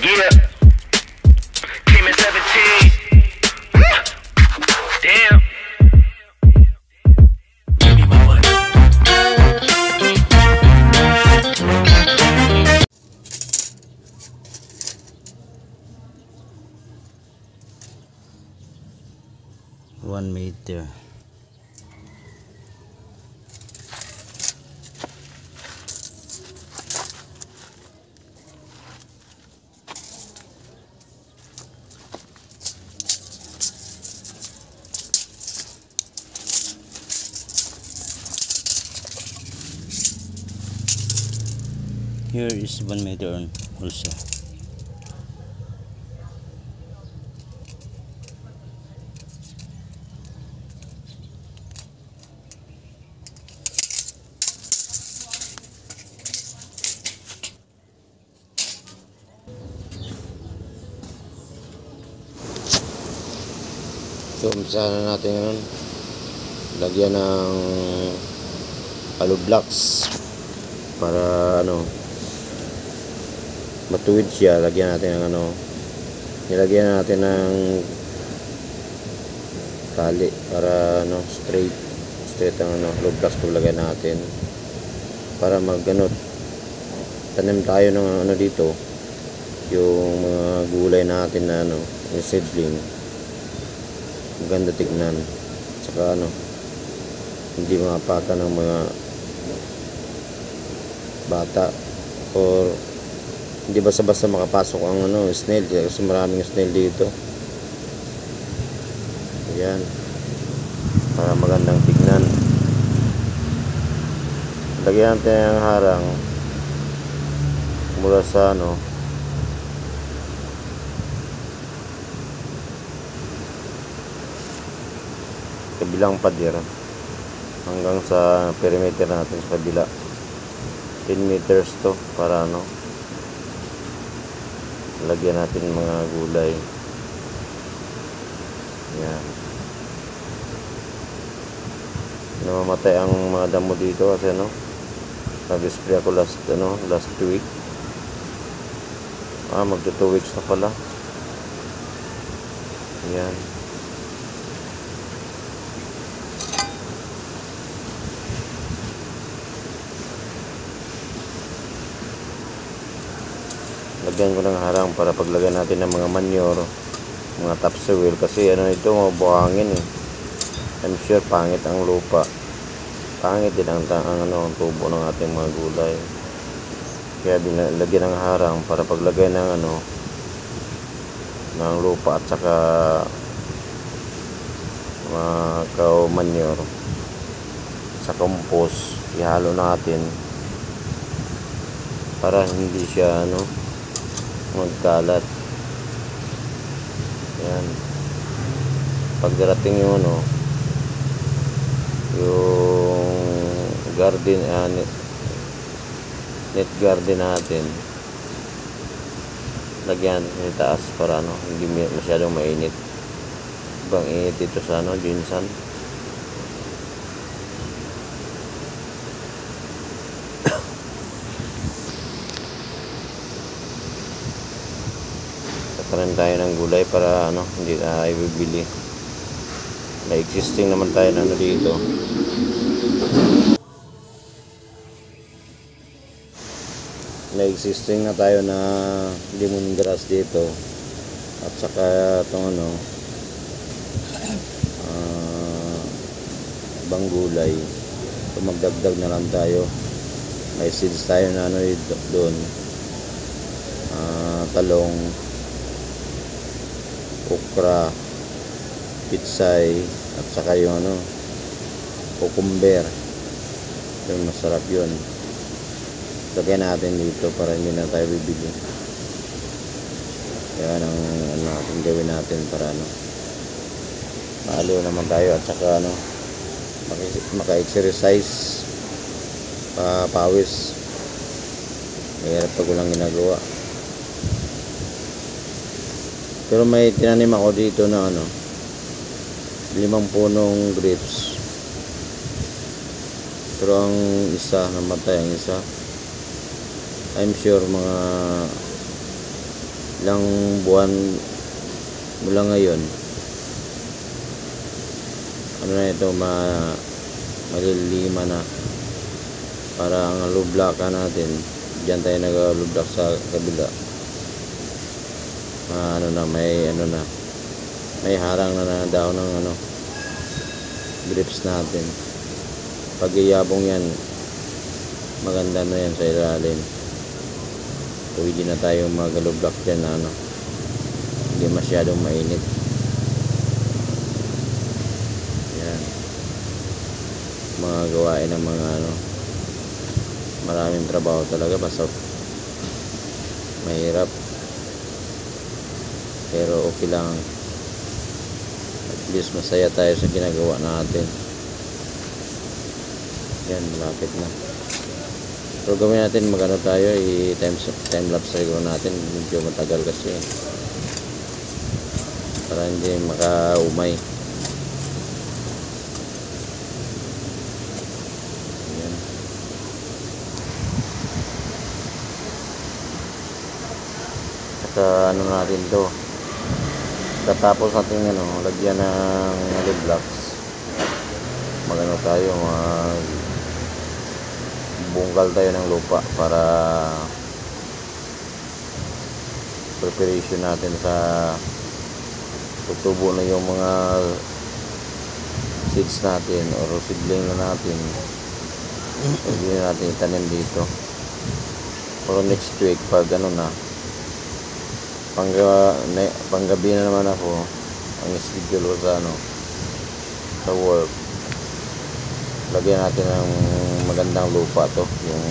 Yeah. Came at 17. Damn. One meter. Here is 1 meter also. So, umpisahan na natin ngayon. Lagyan ng hollow blocks para matuwid siya. Lagyan natin ng nilagyan natin ng tali para straight ang hollow blocks paglagyan natin para tanim tayo ng dito yung mga gulay natin na yung seedling. Maganda tignan, saka hindi mapata ng mga bata or hindi basta-basta makapasok ang snail kasi maraming snail dito. Ayan, para magandang tignan. Lagyan natin ang harang mula sa kabilang pader hanggang sa perimeter natin sa kabila. 10 meters to para lagyan natin mga gulay. Yan. Namamatay ang mga damo dito kasi nag-spray ako last week. Magto 2 weeks na pala. Yan. Lagyan ko ng harang para paglagyan natin ng mga manure, mga topsoil kasi ito mabuhangin I'm sure pangit ang lupa. Pangit din ang tubo ng ating mga gulay. Kaya lagyan ng harang para paglagay ng ng lupa at saka mga cow manure sa compost, ihalo natin para hindi siya magkalat. Yan. Pagdarating yung yung garden net garden natin, lagyan sa taas para hindi masyadong mainit. Ibang init dito sa Jinsan. Tatanim tayo ng gulay para hindi tayo bibili. Na existing naman tayo dito. Na existing na tayo na lemongrass dito. At saka itong ibang gulay. So magdagdag na lang tayo. May seeds tayo na doon. Talong, okra, pitsay, at saka yung cucumber. Yung masarap yun. Lagyan natin dito para hindi na tayo bibili. Kaya natin gawin natin para maaliw naman tayo at saka maka-exercise, pawis. Mahirap pag walang ginagawa. Pero may tinanim ako dito na 5 punong grapes. Pero ang isa, namatay ang isa. I'm sure mga ilang buwan mula ngayon, ano na ito, malilima na. Para ang lublaka natin, diyan tayo nag-lublak sa kabila. May harang na daw ng grips natin. Pag iyabong yan, maganda na yan sa ilalim. Pwede na tayo mag-lublak dyan na hindi masyadong mainit. Yan, mga gawain ng mga maraming trabaho talaga, basta mahirap, pero okay lang. At least masaya tayo sa ginagawa natin. Yan, malapit na. So gawin natin, magano tayo, time lapse siguro natin, medyo matagal kasi para hindi makaumay. Yan. Saka natin to, katapos natin lagyan ng liblocks, magano tayo, bungkal tayo ng lupa para preparation natin sa tutubo na yung mga seeds natin or seedling na natin. Pwede na natin itanim dito. Pero next week, pag panggabi na naman ako, ang schedule ko sa work, lagyan natin ng magandang lupa to, yung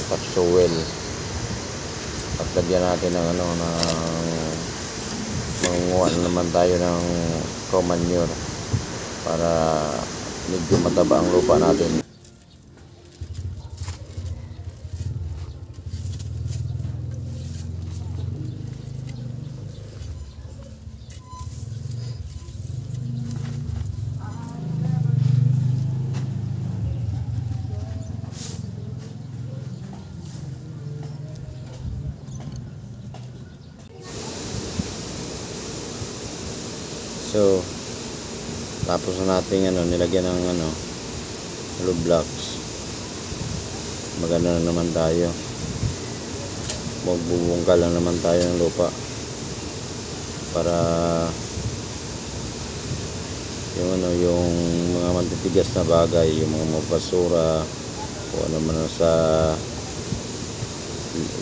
topsoil, at lagyan natin ng mangunguha na naman tayo ng cow manure para medyo mataba ang lupa natin. So tapos na natin nilagyan ng hollow blocks, maganda na naman tayo, magbubungkal na naman tayo ng lupa para yung mga matitigas na bagay, yung mga basura o ano man sa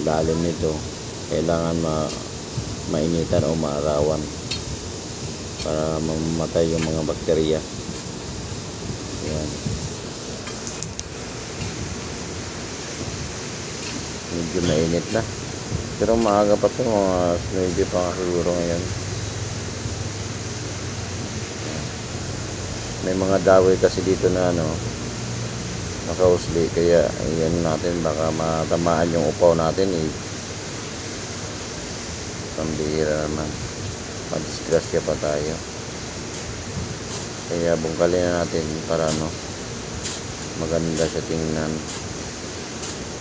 lalim nito, kailangan mainitan o maarawan para mamatay yung mga bakterya. Yan. Medyo mainit na, pero maaga pa ito, mga 9 pa siguro ngayon. May mga daway kasi dito na nakausli, kaya ayan natin, baka matamaan yung upaw natin pambihira naman, madisgrasya pa tayo. Kaya bungkalin na natin para maganda siya tingnan.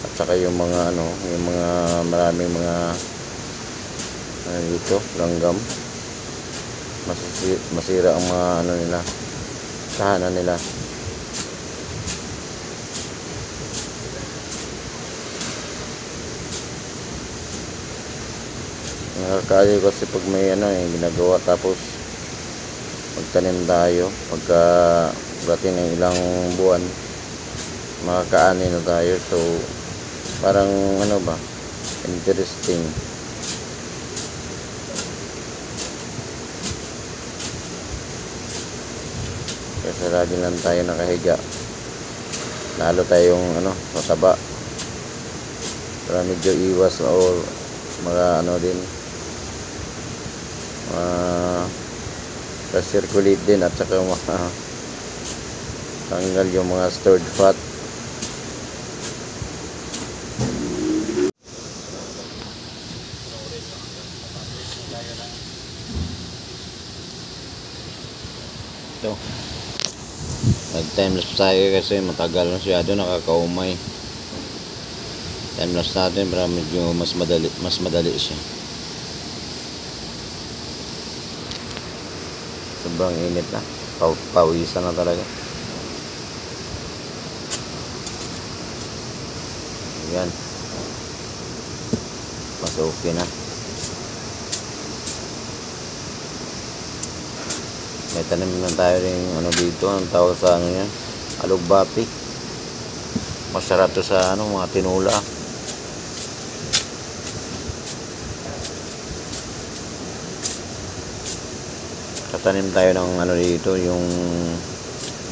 At saka yung mga yung mga maraming mga dito langgam, masira ang mga nila, tahanan nila. Nakakayo kasi pag may ginagawa, tapos magtanim tayo, pagka dating ng ilang buwan makakaani na tayo. So parang interesting. Kasi lagi lang tayo nakahiga, lalo tayong masaba, para medyo iwas o mga din circulate din, at saka tanggal yung mga stored fat. Ito, nag time lapse tayo kasi matagal na siya, nakakaumay. time lapse natin para medyo mas madali siya. Sobrang init na, pawisan na talaga. Yan, mas okay na. May tanim na tayo rin ano dito, ang tawag sa ano yan, alugbati. Masarap to sa ano, mga tinula. Tatanim tayo ng ano dito, yung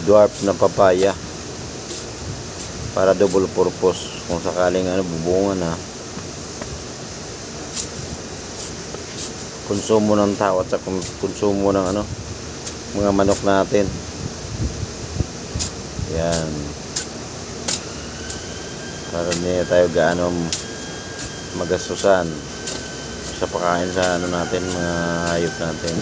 dwarf na papaya para double purpose kung sakaling ano bubungan na konsumo ng tao at sa konsumo ng ano mga manok natin. Yan, para hindi tayo gaano magastusan sa pagkain sa ano natin, mga hayop natin.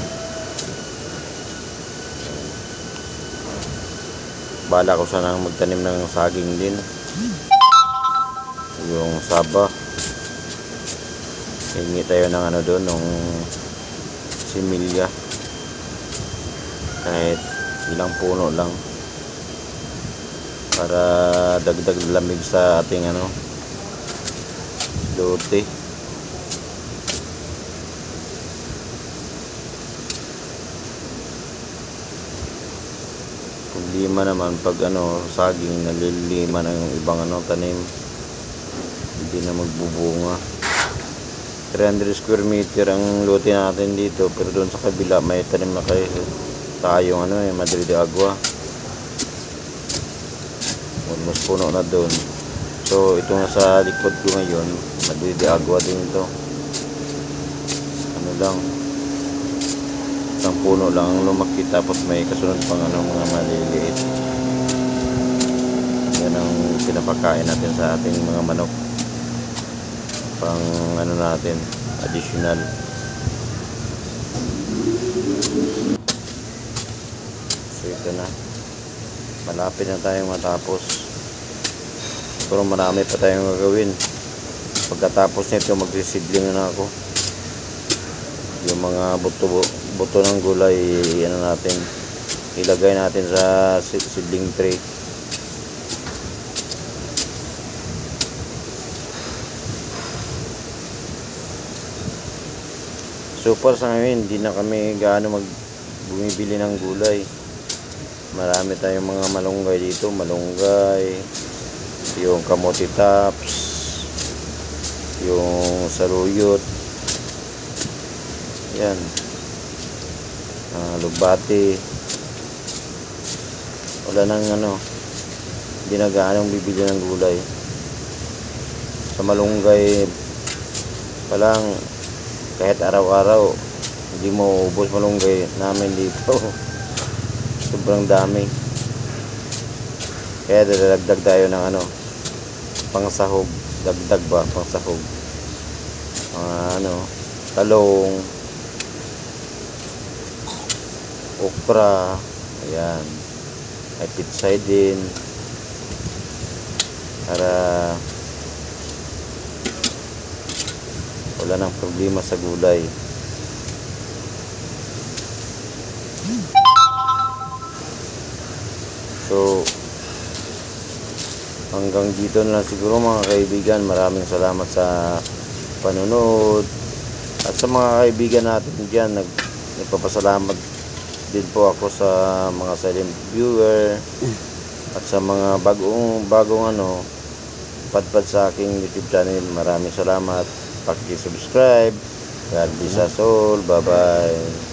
Bala ko sana magtanim ng saging din, yung saba. Hingi tayo ng ano doon, ng similya, kahit ilang puno lang para dagdag lamig sa ating ano lote. Lima naman pag ano saging, nalilima na yung ibang ano tanim, hindi na magbubunga. 300 square meter ang lote natin dito, pero doon sa kabila may tanim na tayong ano Madrid de Agua, almost puno na doon. So ito nga sa likod ko ngayon, Madrid de Agua din ito. Ano lang, isang puno lang ang lumaki, tapos may kasunod pang ano mga maliliit. Yan ang pinapakain natin sa ating mga manok, pang ano natin additional. So ito na, malapit na tayong matapos, pero marami pa tayong gagawin. Pagkatapos nito magsisidling na ako. Yung mga buto ng gulay, ano natin, ilagay natin sa seedling tray. So far sa ngayon, hindi na kami gaano bumibili ng gulay. Marami tayong mga malunggay dito, malunggay, yung kamote tops, yung saluyot, yan, lugbati. Wala nang ano, hindi na gaano bibili ng gulay. Sa malunggay pa lang, kahit araw-araw hindi mo ubos malunggay namin dito. Sobrang dami, kaya dadagdag tayo ng ano, pangsahog, dagdag ba, pangsahog, ano, talong, okra, ayan, ay pitsay din, para wala nang problema sa gulay. So hanggang dito na lang siguro mga kaibigan. Maraming salamat sa panonood, at sa mga kaibigan natin dyan, nagpapasalamat din po ako sa mga silent viewer, at sa mga bagong ano padpad sa aking YouTube channel. Maraming salamat. Paki-subscribe. God bless us all. Bye bye.